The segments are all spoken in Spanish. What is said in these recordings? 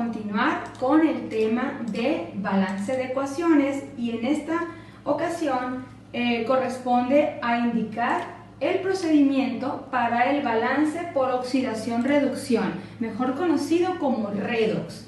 continuar con el tema de balance de ecuaciones y en esta ocasión corresponde a indicar el procedimiento para el balance por oxidación-reducción, mejor conocido como redox.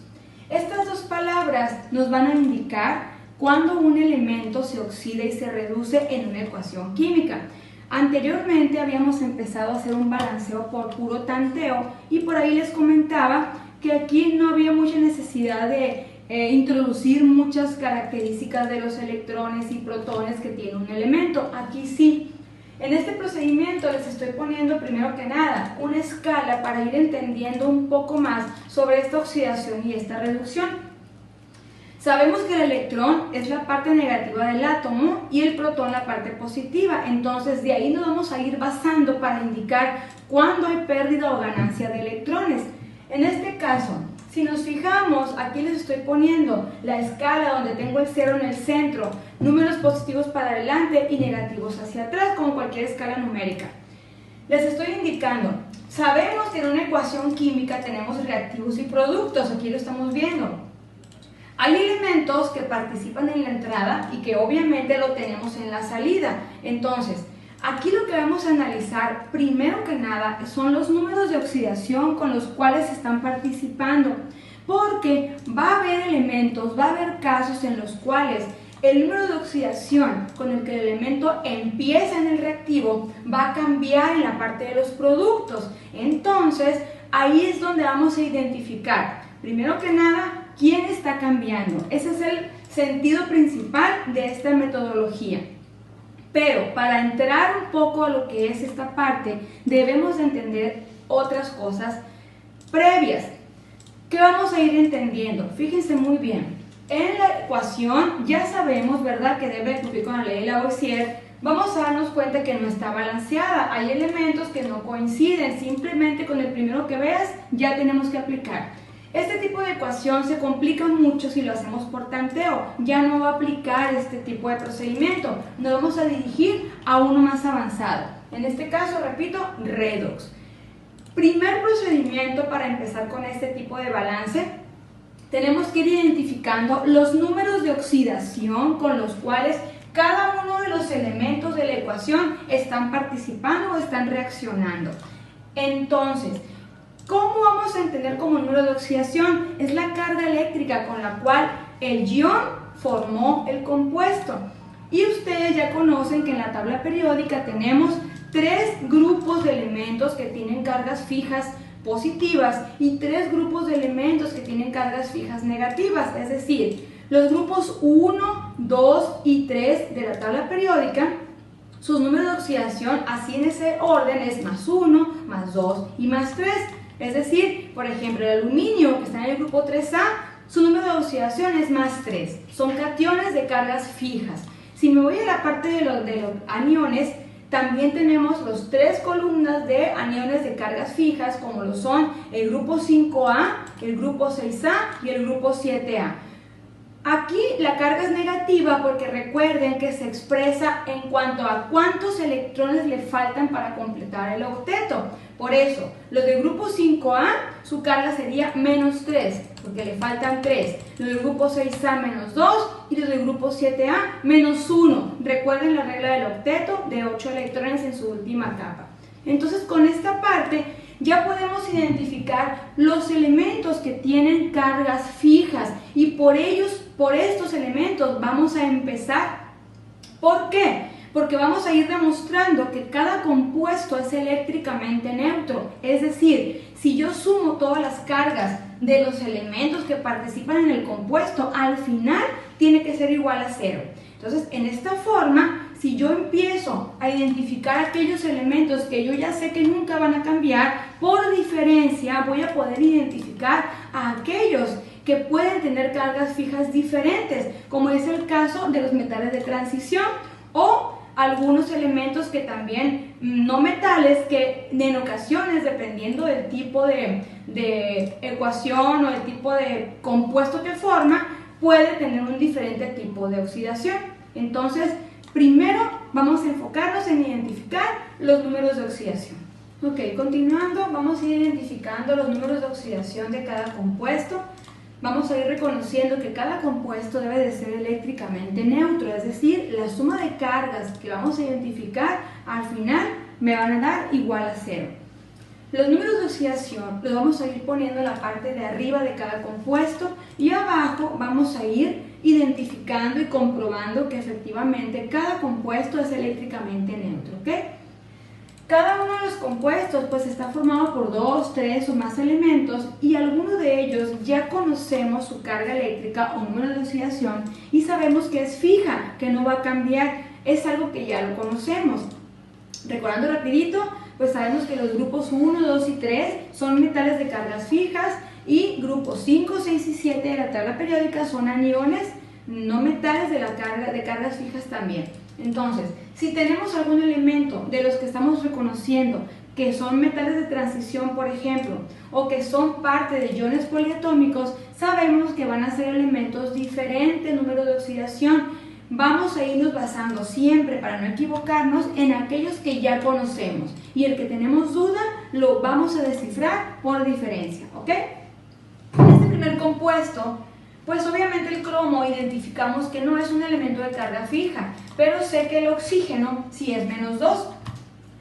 Estas dos palabras nos van a indicar cuando un elemento se oxida y se reduce en una ecuación química. Anteriormente habíamos empezado a hacer un balanceo por puro tanteo y por ahí les comentaba que aquí no había mucha necesidad de introducir muchas características de los electrones y protones que tiene un elemento. Aquí sí. En este procedimiento les estoy poniendo primero que nada una escala para ir entendiendo un poco más sobre esta oxidación y esta reducción. Sabemos que el electrón es la parte negativa del átomo y el protón la parte positiva, entonces de ahí nos vamos a ir basando para indicar cuándo hay pérdida o ganancia de electrones. En este caso, si nos fijamos, aquí les estoy poniendo la escala donde tengo el 0 en el centro, números positivos para adelante y negativos hacia atrás, como cualquier escala numérica. Les estoy indicando, sabemos que en una ecuación química tenemos reactivos y productos, aquí lo estamos viendo. Hay elementos que participan en la entrada y que obviamente lo tenemos en la salida. Entonces, aquí lo que vamos a analizar primero que nada son los números de oxidación con los cuales están participando. Porque va a haber elementos, va a haber casos en los cuales el número de oxidación con el que el elemento empieza en el reactivo va a cambiar en la parte de los productos. Entonces, ahí es donde vamos a identificar, primero que nada, ¿quién está cambiando? Ese es el sentido principal de esta metodología. Pero para entrar un poco a lo que es esta parte, debemos de entender otras cosas previas. ¿Qué vamos a ir entendiendo? Fíjense muy bien. En la ecuación ya sabemos, ¿verdad?, que debe cumplir con la ley de Lavoisier. Vamos a darnos cuenta que no está balanceada. Hay elementos que no coinciden. Simplemente con el primero que veas ya tenemos que aplicar. Este tipo de ecuación se complica mucho si lo hacemos por tanteo, ya no va a aplicar este tipo de procedimiento, nos vamos a dirigir a uno más avanzado, en este caso, repito, redox. Primer procedimiento para empezar con este tipo de balance, tenemos que ir identificando los números de oxidación con los cuales cada uno de los elementos de la ecuación están participando o están reaccionando. Entonces, ¿cómo vamos a entender como número de oxidación? Es la carga eléctrica con la cual el ion formó el compuesto. Y ustedes ya conocen que en la tabla periódica tenemos tres grupos de elementos que tienen cargas fijas positivas y tres grupos de elementos que tienen cargas fijas negativas. Es decir, los grupos 1, 2 y 3 de la tabla periódica, sus números de oxidación, así en ese orden, es más 1, más 2 y más 3. Es decir, por ejemplo, el aluminio, que está en el grupo 3A, su número de oxidación es más 3. Son cationes de cargas fijas. Si me voy a la parte de los aniones, también tenemos los tres columnas de aniones de cargas fijas, como lo son el grupo 5A, el grupo 6A y el grupo 7A. Aquí la carga es negativa porque recuerden que se expresa en cuanto a cuántos electrones le faltan para completar el octeto. Por eso, los del grupo 5A, su carga sería menos 3, porque le faltan 3. Los del grupo 6A, menos 2, y los del grupo 7A, menos 1. Recuerden la regla del octeto de 8 electrones en su última capa. Entonces, con esta parte ya podemos identificar los elementos que tienen cargas fijas y por estos elementos vamos a empezar. ¿Por qué? Porque vamos a ir demostrando que cada compuesto es eléctricamente neutro. Es decir, si yo sumo todas las cargas de los elementos que participan en el compuesto, al final tiene que ser igual a 0. Entonces, en esta forma, si yo empiezo a identificar aquellos elementos que yo ya sé que nunca van a cambiar, por diferencia voy a poder identificar a aquellos que pueden tener cargas fijas diferentes, como es el caso de los metales de transición o algunos elementos que también no metales que en ocasiones, dependiendo del tipo de ecuación o el tipo de compuesto que forma, puede tener un diferente tipo de oxidación. Entonces, primero vamos a enfocarnos en identificar los números de oxidación. Ok, continuando, vamos a ir identificando los números de oxidación de cada compuesto. vamos a ir reconociendo que cada compuesto debe de ser eléctricamente neutro, es decir, la suma de cargas que vamos a identificar al final me van a dar igual a 0. Los números de oxidación los vamos a ir poniendo en la parte de arriba de cada compuesto y abajo vamos a ir identificando y comprobando que efectivamente cada compuesto es eléctricamente neutro, ¿ok? Cada uno de los compuestos pues está formado por 2, 3 o más elementos y algunos de ellos ya conocemos su carga eléctrica o número de oxidación y sabemos que es fija, que no va a cambiar, es algo que ya lo conocemos. Recordando rapidito, pues sabemos que los grupos 1, 2 y 3 son metales de cargas fijas y grupos 5, 6 y 7 de la tabla periódica son aniones no metales de cargas fijas también. Entonces, si tenemos algún elemento de los que estamos reconociendo que son metales de transición, por ejemplo, o que son parte de iones poliatómicos, sabemos que van a ser elementos diferentes número de oxidación. Vamos a irnos basando siempre, para no equivocarnos, en aquellos que ya conocemos. Y el que tenemos duda, lo vamos a descifrar por diferencia, ¿ok? En este primer compuesto, pues obviamente el cromo identificamos que no es un elemento de carga fija, pero sé que el oxígeno sí es menos 2.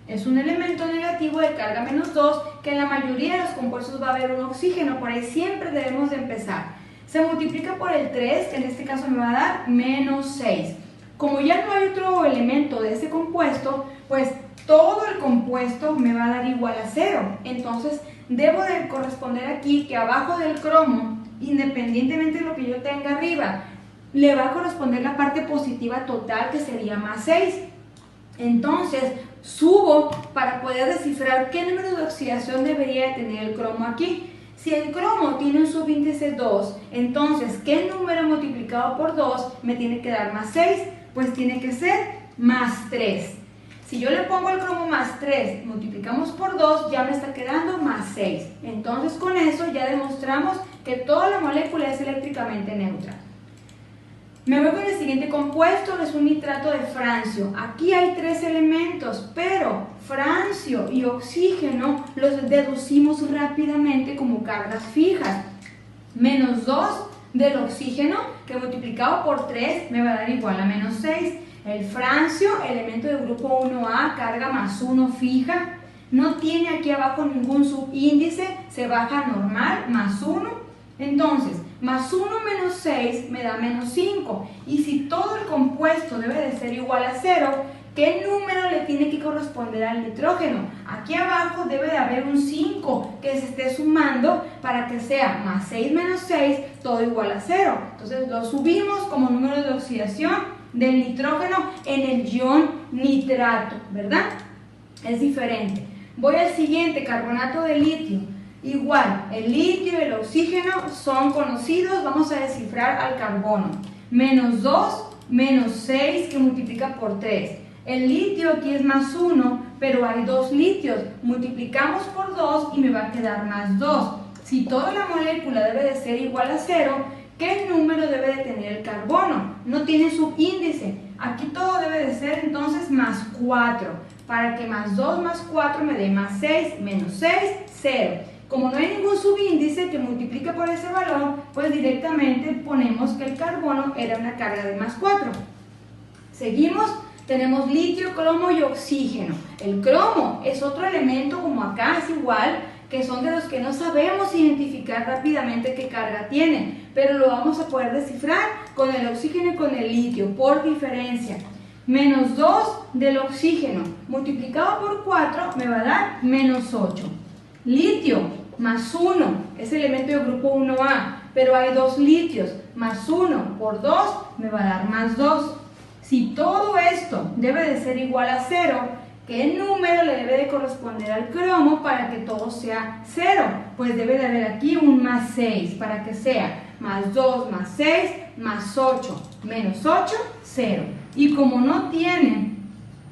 Es un elemento negativo de carga menos 2, que en la mayoría de los compuestos va a haber un oxígeno, por ahí siempre debemos de empezar. Se multiplica por el 3, que en este caso me va a dar menos 6. Como ya no hay otro elemento de ese compuesto, pues todo el compuesto me va a dar igual a 0. Entonces debo de corresponder aquí que abajo del cromo, independientemente de lo que yo tenga arriba, le va a corresponder la parte positiva total, que sería más 6. Entonces subo para poder descifrar qué número de oxidación debería tener el cromo aquí. Si el cromo tiene un subíndice 2, entonces ¿qué número multiplicado por 2 me tiene que dar más 6? Pues tiene que ser más 3. Si yo le pongo el cromo más 3, multiplicamos por 2, ya me está quedando más 6. Entonces con eso ya demostramos que toda la molécula es eléctricamente neutra. Me voy con el siguiente compuesto, es un nitrato de francio. Aquí hay 3 elementos, pero francio y oxígeno los deducimos rápidamente como cargas fijas. Menos 2 del oxígeno, que multiplicado por 3 me va a dar igual a menos 6. El francio, elemento del grupo 1A, carga más 1 fija, no tiene aquí abajo ningún subíndice, se baja normal, más 1. Entonces, más 1 menos 6 me da menos 5. Y si todo el compuesto debe de ser igual a 0, ¿qué número le tiene que corresponder al nitrógeno? Aquí abajo debe de haber un 5 que se esté sumando para que sea más 6 menos 6, todo igual a 0. Entonces lo subimos como número de oxidación del nitrógeno en el ion nitrato, ¿verdad? Es diferente. Voy al siguiente, carbonato de litio. Igual, el litio y el oxígeno son conocidos, vamos a descifrar al carbono. Menos 2, menos 6 que multiplica por 3. El litio aquí es más 1, pero hay 2 litios. Multiplicamos por 2 y me va a quedar más 2. Si toda la molécula debe de ser igual a 0, ¿qué número debe de tener el carbono? No tiene subíndice. Aquí todo debe de ser entonces más 4. Para que más 2 más 4 me dé más 6, menos 6, 0. Como no hay ningún subíndice que multiplique por ese valor, pues directamente ponemos que el carbono era una carga de más 4. Seguimos, tenemos litio, cromo y oxígeno. El cromo es otro elemento, como acá es igual, que son de los que no sabemos identificar rápidamente qué carga tiene, pero lo vamos a poder descifrar con el oxígeno y con el litio, por diferencia. Menos 2 del oxígeno multiplicado por 4 me va a dar menos 8. Litio más 1 es elemento del grupo 1A, pero hay 2 litios, más 1 por 2 me va a dar más 2. Si todo esto debe de ser igual a 0, ¿qué número le debe de corresponder al cromo para que todo sea 0? Pues debe de haber aquí un más 6 para que sea más 2 más 6 más 8 menos 8, 0. Y como no tiene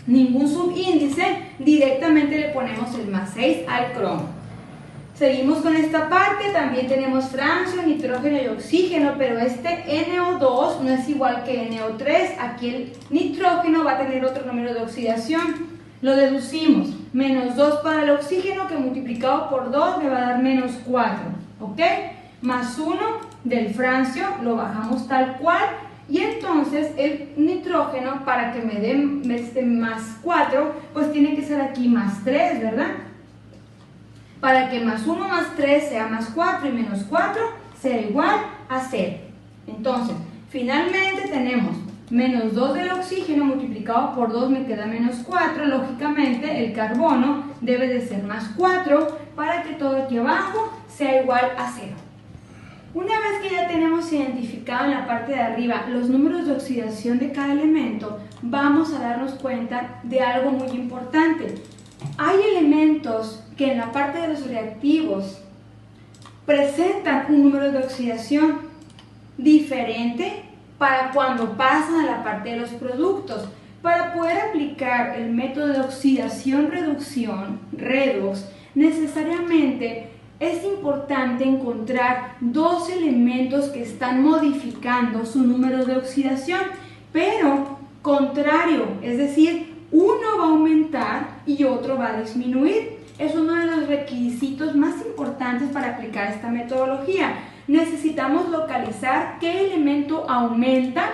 ningún subíndice, directamente le ponemos el más 6 al cromo. Seguimos con esta parte, también tenemos francio, nitrógeno y oxígeno, pero este NO2 no es igual que NO3, aquí el nitrógeno va a tener otro número de oxidación. Lo deducimos, menos 2 para el oxígeno, que multiplicado por 2 me va a dar menos 4, ¿ok? Más 1 del francio lo bajamos tal cual, y entonces el nitrógeno, para que me dé más 4, pues tiene que ser aquí más 3, ¿verdad? Para que más 1 más 3 sea más 4 y menos 4 sea igual a 0. Entonces, finalmente tenemos menos 2 del oxígeno multiplicado por 2 me queda menos 4. Lógicamente el carbono debe de ser más 4 para que todo aquí abajo sea igual a 0. Una vez que ya tenemos identificado en la parte de arriba los números de oxidación de cada elemento, vamos a darnos cuenta de algo muy importante. Hay elementos que en la parte de los reactivos presentan un número de oxidación diferente para cuando pasan a la parte de los productos. Para poder aplicar el método de oxidación-reducción, redox, necesariamente es importante encontrar dos elementos que están modificando su número de oxidación, pero contrario, es decir, uno va a aumentar y otro va a disminuir. Es uno de los requisitos más importantes para aplicar esta metodología. Necesitamos localizar qué elemento aumenta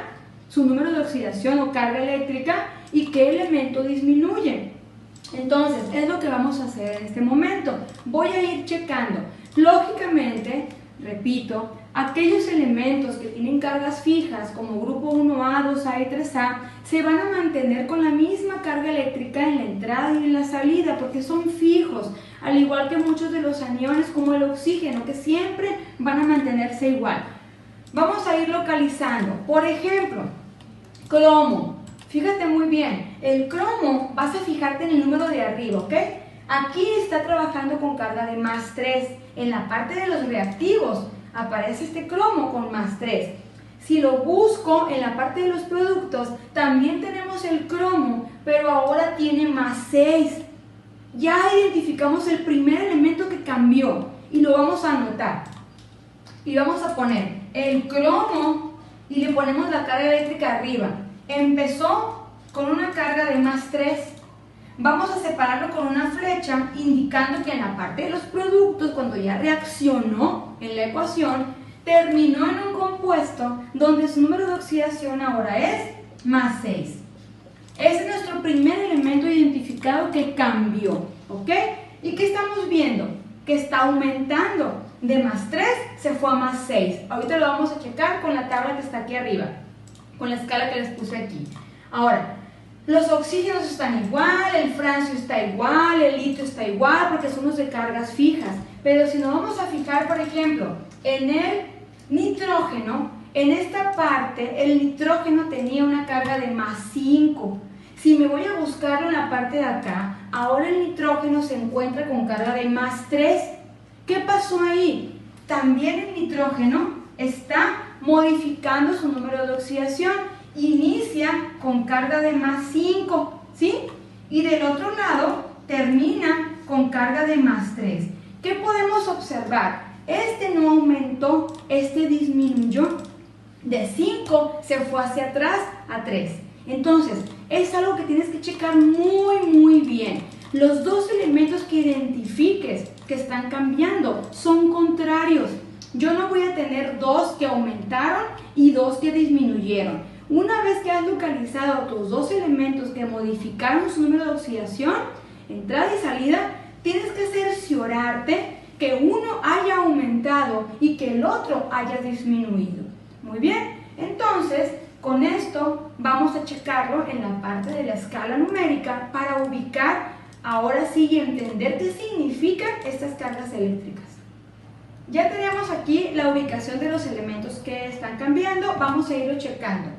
su número de oxidación o carga eléctrica y qué elemento disminuye. Entonces, es lo que vamos a hacer en este momento. Voy a ir checando. Lógicamente, repito, aquellos elementos que tienen cargas fijas, como grupo 1A, 2A y 3A, se van a mantener con la misma carga eléctrica en la entrada y en la salida, porque son fijos, al igual que muchos de los aniones como el oxígeno, que siempre van a mantenerse igual. Vamos a ir localizando. Por ejemplo, cromo. Fíjate muy bien, el cromo vas a fijarte en el número de arriba, ¿ok? Aquí está trabajando con carga de más 3. En la parte de los reactivos aparece este cromo con más 3. Si lo busco en la parte de los productos, también tenemos el cromo, pero ahora tiene más 6. Ya identificamos el primer elemento que cambió y lo vamos a anotar. Y vamos a poner el cromo y le ponemos la carga eléctrica arriba. Empezó con una carga de más 3. Vamos a separarlo con una flecha indicando que en la parte de los productos, cuando ya reaccionó en la ecuación, terminó en un compuesto donde su número de oxidación ahora es más 6. Ese es nuestro primer elemento identificado que cambió, ¿ok? ¿Y qué estamos viendo? Que está aumentando. De más 3 se fue a más 6. Ahorita lo vamos a checar con la tabla que está aquí arriba, con la escala que les puse aquí. Ahora, los oxígenos están igual, el francio está igual, el litio está igual, porque son los de cargas fijas. Pero si nos vamos a fijar, por ejemplo, en el nitrógeno, en esta parte, el nitrógeno tenía una carga de más 5. Si me voy a buscarlo en la parte de acá, ahora el nitrógeno se encuentra con carga de más 3. ¿Qué pasó ahí? También el nitrógeno está modificando su número de oxidación. Inicia con carga de más 5, ¿sí? Y del otro lado termina con carga de más 3. ¿Qué podemos observar? Este no aumentó, este disminuyó. De 5 se fue hacia atrás a 3. Entonces, es algo que tienes que checar muy bien. Los dos elementos que identifiques que están cambiando son contrarios. Yo no voy a tener dos que aumentaron y dos que disminuyeron. Una vez que has localizado tus dos elementos que modificaron su número de oxidación, entrada y salida, tienes que cerciorarte que uno haya aumentado y que el otro haya disminuido. Muy bien, entonces con esto vamos a checarlo en la parte de la escala numérica para ubicar ahora sí y entender qué significan estas cargas eléctricas. Ya tenemos aquí la ubicación de los elementos que están cambiando, vamos a irlo checando.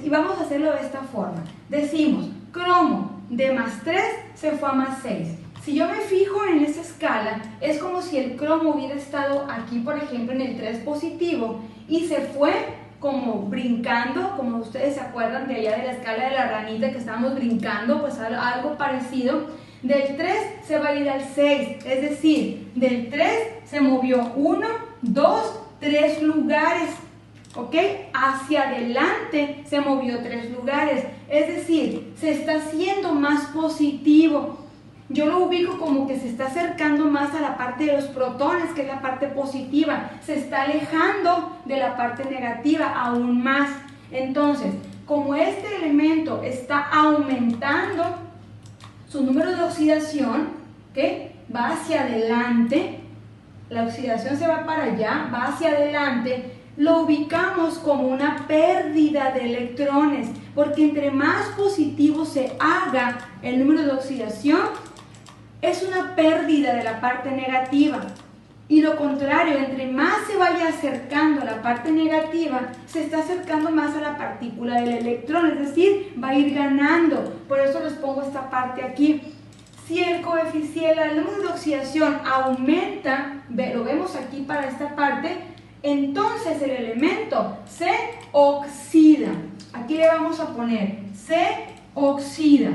Y vamos a hacerlo de esta forma. Decimos, cromo de más 3 se fue a más 6. Si yo me fijo en esa escala, es como si el cromo hubiera estado aquí, por ejemplo, en el 3 positivo y se fue como brincando, como ustedes se acuerdan de allá de la escala de la ranita que estábamos brincando, pues algo parecido. Del 3 se va a ir al 6, es decir, del 3 se movió 1, 2, 3 lugares. ¿Ok? Hacia adelante se movió 3 lugares, es decir, se está haciendo más positivo. yo lo ubico como que se está acercando más a la parte de los protones, que es la parte positiva, se está alejando de la parte negativa aún más. Entonces, como este elemento está aumentando su número de oxidación, ¿okay?, va hacia adelante, la oxidación se va para allá, va hacia adelante, lo ubicamos como una pérdida de electrones, porque entre más positivo se haga el número de oxidación, es una pérdida de la parte negativa. Y lo contrario, entre más se vaya acercando a la parte negativa, se está acercando más a la partícula del electrón, es decir, va a ir ganando. Por eso les pongo esta parte aquí. Si el coeficiente, el número de oxidación aumenta, lo vemos aquí para esta parte, entonces el elemento se oxida. Aquí le vamos a poner se oxida.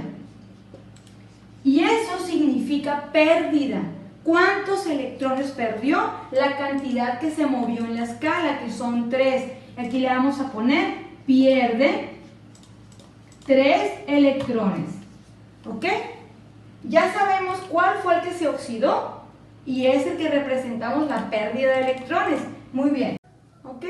Y eso significa pérdida. ¿Cuántos electrones perdió? La cantidad que se movió en la escala, que son 3. Aquí le vamos a poner pierde 3 electrones. ¿Ok? Ya sabemos cuál fue el que se oxidó y es el que representamos la pérdida de electrones. Muy bien. ¿Ok?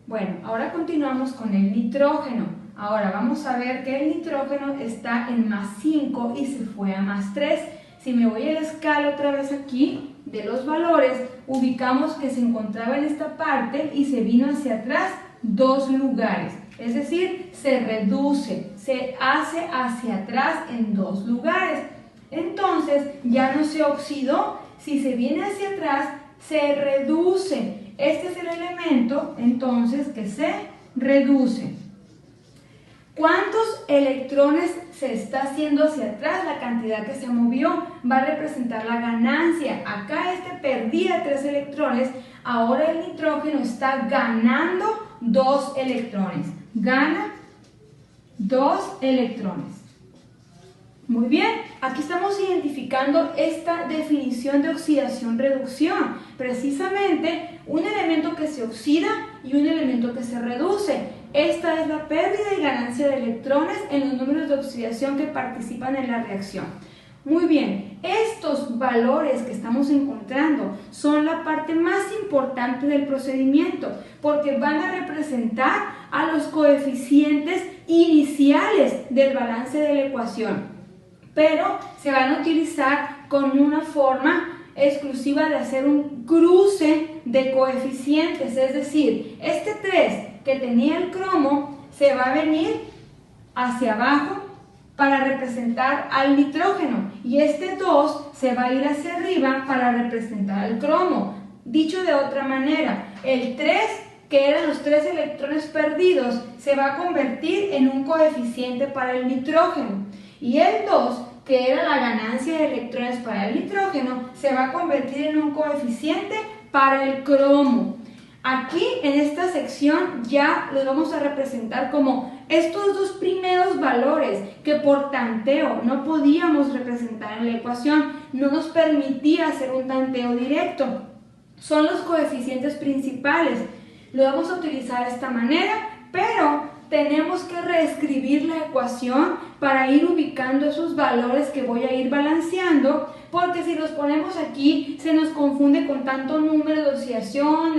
Bueno, ahora continuamos con el nitrógeno. Ahora vamos a ver que el nitrógeno está en +5 y se fue a +3. Si me voy a la escala otra vez aquí de los valores, ubicamos que se encontraba en esta parte y se vino hacia atrás 2 lugares. Es decir, se reduce, se hace hacia atrás en 2 lugares. Entonces ya no se oxidó. Si se viene hacia atrás, se reduce. Este es el elemento entonces que se reduce. ¿Cuántos electrones se está haciendo hacia atrás? La cantidad que se movió va a representar la ganancia. Acá perdía 3 electrones, ahora el nitrógeno está ganando 2 electrones. Gana 2 electrones. Muy bien, aquí estamos identificando esta definición de oxidación-reducción. Precisamente un elemento que se oxida y un elemento que se reduce. Esta es la pérdida y ganancia de electrones en los números de oxidación que participan en la reacción. Muy bien, estos valores que estamos encontrando son la parte más importante del procedimiento porque van a representar a los coeficientes iniciales del balance de la ecuación. Pero se van a utilizar con una forma exclusiva de hacer un cruce de coeficientes, es decir, este 3 que tenía el cromo se va a venir hacia abajo para representar al nitrógeno y este 2 se va a ir hacia arriba para representar al cromo. Dicho de otra manera, el 3, que eran los 3 electrones perdidos, se va a convertir en un coeficiente para el nitrógeno y el 2, que era la ganancia de electrones para el nitrógeno, se va a convertir en un coeficiente para el cromo. Aquí en esta sección ya los vamos a representar como estos 2 primeros valores que por tanteo no podíamos representar en la ecuación, no nos permitía hacer un tanteo directo. Son los coeficientes principales. Lo vamos a utilizar de esta manera, pero tenemos que reescribir la ecuación para ir ubicando esos valores que voy a ir balanceando, porque si los ponemos aquí se nos confunde con tanto número de oxidación,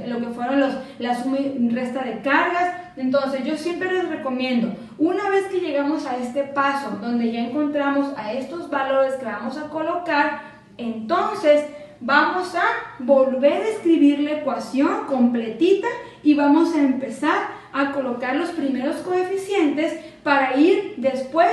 lo que fueron la suma y resta de cargas. Entonces yo siempre les recomiendo, una vez que llegamos a este paso donde ya encontramos a estos valores que vamos a colocar, entonces vamos a volver a escribir la ecuación completita y vamos a empezar a colocar los primeros coeficientes para ir después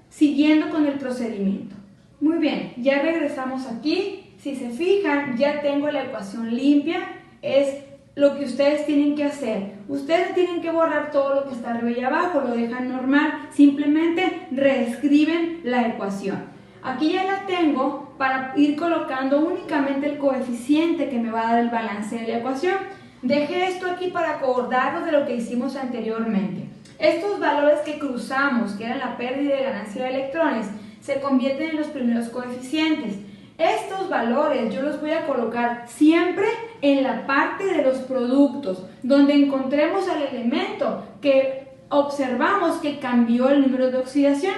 siguiendo con el procedimiento. Muy bien, ya regresamos aquí. Si se fijan, ya tengo la ecuación limpia. Es lo que ustedes tienen que hacer. Ustedes tienen que borrar todo lo que está arriba y abajo, lo dejan normal, simplemente reescriben la ecuación. Aquí ya la tengo para ir colocando únicamente el coeficiente que me va a dar el balance de la ecuación. Dejé esto aquí para acordarnos de lo que hicimos anteriormente. Estos valores que cruzamos, que eran la pérdida y ganancia de electrones, se convierten en los primeros coeficientes. Estos valores yo los voy a colocar siempre en la parte de los productos, donde encontremos al elemento que observamos que cambió el número de oxidación.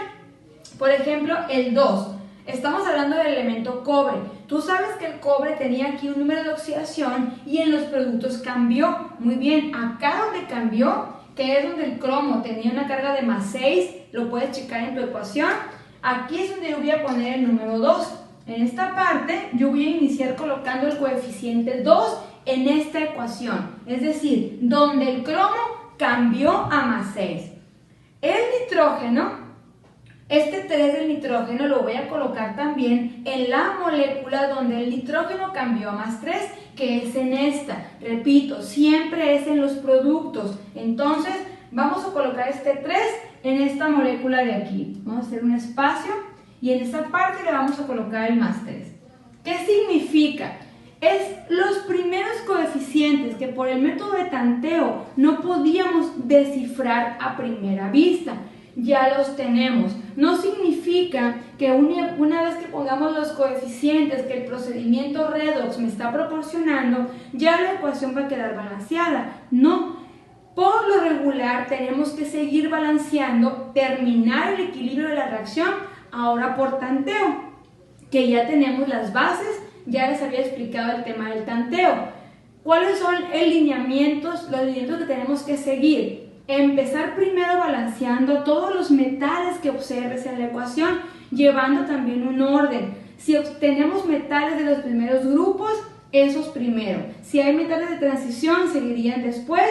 Por ejemplo, el 2. Estamos hablando del elemento cobre. Tú sabes que el cobre tenía aquí un número de oxidación y en los productos cambió. Muy bien, acá donde cambió, que es donde el cromo tenía una carga de +6, lo puedes checar en tu ecuación. Aquí es donde yo voy a poner el número 2. En esta parte yo voy a iniciar colocando el coeficiente 2 en esta ecuación. Es decir, donde el cromo cambió a +6. El nitrógeno, este 3 del nitrógeno lo voy a colocar también en la molécula donde el nitrógeno cambió a +3, que es en esta. Repito, siempre es en los productos. Entonces, vamos a colocar este 3 en esta molécula de aquí. Vamos a hacer un espacio y en esta parte le vamos a colocar el +3. ¿Qué significa? Es los primeros coeficientes que por el método de tanteo no podíamos descifrar a primera vista. Ya los tenemos. No significa que una vez que pongamos los coeficientes que el procedimiento redox me está proporcionando, ya la ecuación va a quedar balanceada. No. Por lo regular tenemos que seguir balanceando, terminar el equilibrio de la reacción, ahora por tanteo, que ya tenemos las bases, ya les había explicado el tema del tanteo. ¿Cuáles son los lineamientos que tenemos que seguir? Empezar primero balanceando todos los metales que observes en la ecuación, llevando también un orden. Si obtenemos metales de los primeros grupos, esos primero. Si hay metales de transición, seguirían después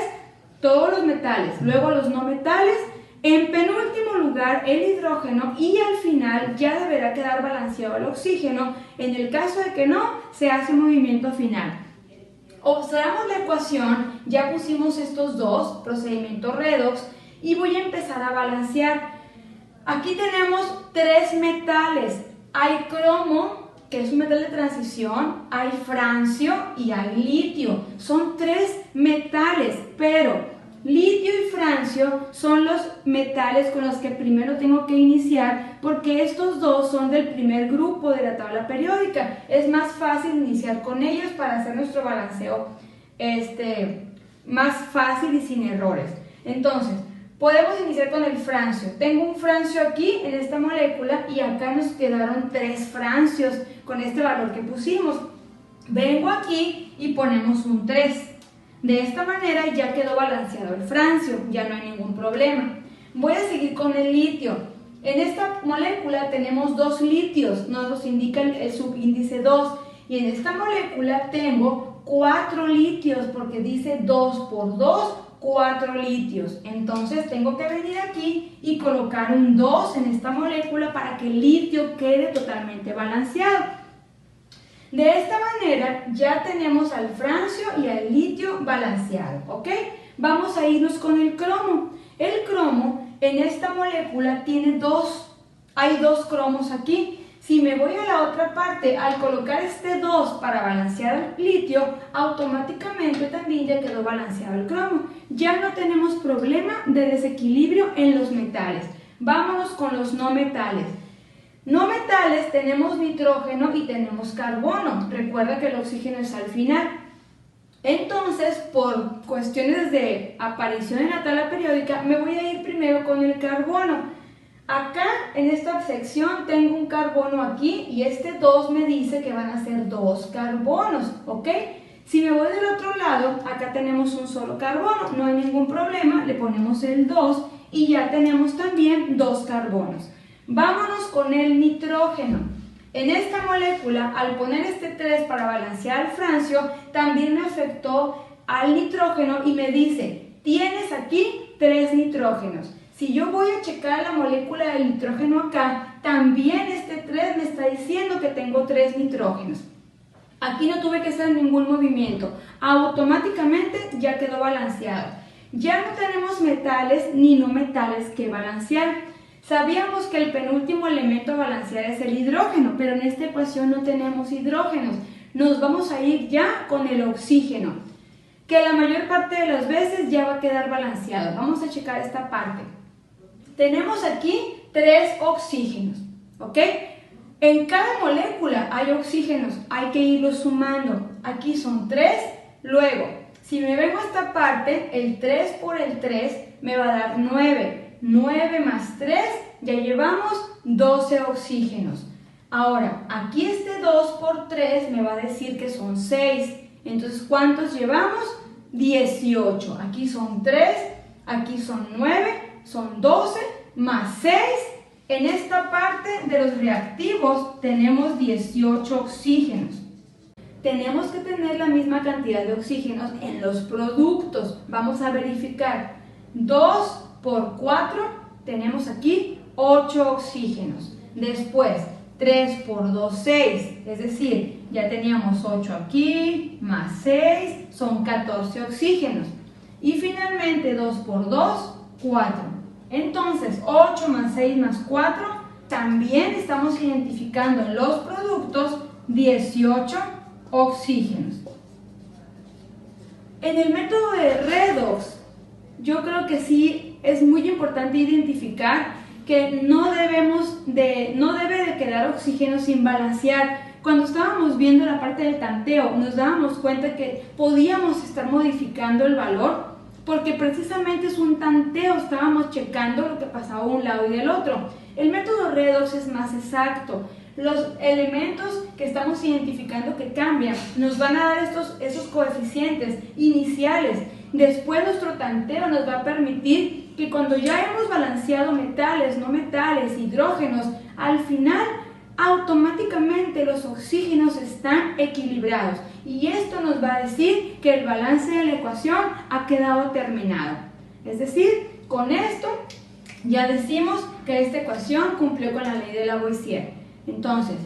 todos los metales, luego los no metales, en penúltimo lugar el hidrógeno y al final ya deberá quedar balanceado el oxígeno. En el caso de que no, se hace un movimiento final. Observamos la ecuación, ya pusimos estos dos, procedimiento redox, y voy a empezar a balancear. Aquí tenemos 3 metales. Hay cromo, que es un metal de transición, hay francio y hay litio. Son 3 metales, pero litio y francio son los metales con los que primero tengo que iniciar porque estos dos son del primer grupo de la tabla periódica. Es más fácil iniciar con ellos para hacer nuestro balanceo más fácil y sin errores. Entonces, podemos iniciar con el francio. Tengo un francio aquí en esta molécula y acá nos quedaron 3 francios con este valor que pusimos. Vengo aquí y ponemos un 3. De esta manera ya quedó balanceado el francio, ya no hay ningún problema. Voy a seguir con el litio. En esta molécula tenemos 2 litios, nos los indica el subíndice 2. Y en esta molécula tengo 4 litios, porque dice 2 por 2, 4 litios. Entonces tengo que venir aquí y colocar un 2 en esta molécula para que el litio quede totalmente balanceado. De esta manera ya tenemos al francio y al litio balanceado, ¿ok? Vamos a irnos con el cromo. El cromo en esta molécula hay 2 cromos aquí. Si me voy a la otra parte, al colocar este 2 para balancear el litio, automáticamente también ya quedó balanceado el cromo. Ya no tenemos problema de desequilibrio en los metales. Vámonos con los no metales. No metales tenemos nitrógeno y tenemos carbono. Recuerda que el oxígeno es al final. Entonces, por cuestiones de aparición en la tabla periódica, me voy a ir primero con el carbono. Acá, en esta sección, tengo un carbono aquí y este 2 me dice que van a ser 2 carbonos, ¿ok? Si me voy del otro lado, acá tenemos un solo carbono, no hay ningún problema, le ponemos el 2 y ya tenemos también 2 carbonos. Vámonos con el nitrógeno. En esta molécula, al poner este 3 para balancear el francio, también me afectó al nitrógeno y me dice, tienes aquí 3 nitrógenos. Si yo voy a checar la molécula del nitrógeno acá, también este 3 me está diciendo que tengo 3 nitrógenos. Aquí no tuve que hacer ningún movimiento, automáticamente ya quedó balanceado. Ya no tenemos metales ni no metales que balancear. Sabíamos que el penúltimo elemento a balancear es el hidrógeno, pero en esta ecuación no tenemos hidrógenos. Nos vamos a ir ya con el oxígeno, que la mayor parte de las veces ya va a quedar balanceado. Vamos a checar esta parte. Tenemos aquí 3 oxígenos, ¿ok? En cada molécula hay oxígenos, hay que irlos sumando. Aquí son 3, luego, si me vengo a esta parte, el 3 por el 3 me va a dar 9. 9 más 3, ya llevamos 12 oxígenos. Ahora, aquí este 2 por 3 me va a decir que son 6. Entonces, ¿cuántos llevamos? 18. Aquí son 3, aquí son 9, son 12, más 6. En esta parte de los reactivos tenemos 18 oxígenos. Tenemos que tener la misma cantidad de oxígenos en los productos. Vamos a verificar. 2 por 4, tenemos aquí 8 oxígenos. Después, 3 por 2, 6. Es decir, ya teníamos 8 aquí, más 6, son 14 oxígenos. Y finalmente, 2 por 2, 4. Entonces, 8 más 6 más 4, también estamos identificando en los productos 18 oxígenos. En el método de redox, yo creo que sí es muy importante identificar que no debe de quedar oxígeno sin balancear. Cuando estábamos viendo la parte del tanteo, nos dábamos cuenta que podíamos estar modificando el valor porque precisamente es un tanteo, estábamos checando lo que pasaba de un lado y del otro. El método redox es más exacto. Los elementos que estamos identificando que cambian nos van a dar esos coeficientes iniciales. Después nuestro tanteo nos va a permitir que cuando ya hemos balanceado metales, no metales, hidrógenos, al final automáticamente los oxígenos están equilibrados. Y esto nos va a decir que el balance de la ecuación ha quedado terminado. Es decir, con esto ya decimos que esta ecuación cumplió con la ley de Lavoisier. Entonces,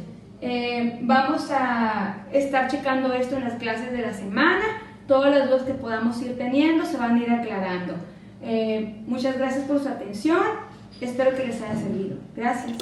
vamos a estar checando esto en las clases de la semana. Todas las dudas que podamos ir teniendo se van a ir aclarando. Muchas gracias por su atención. Espero que les haya servido. Gracias.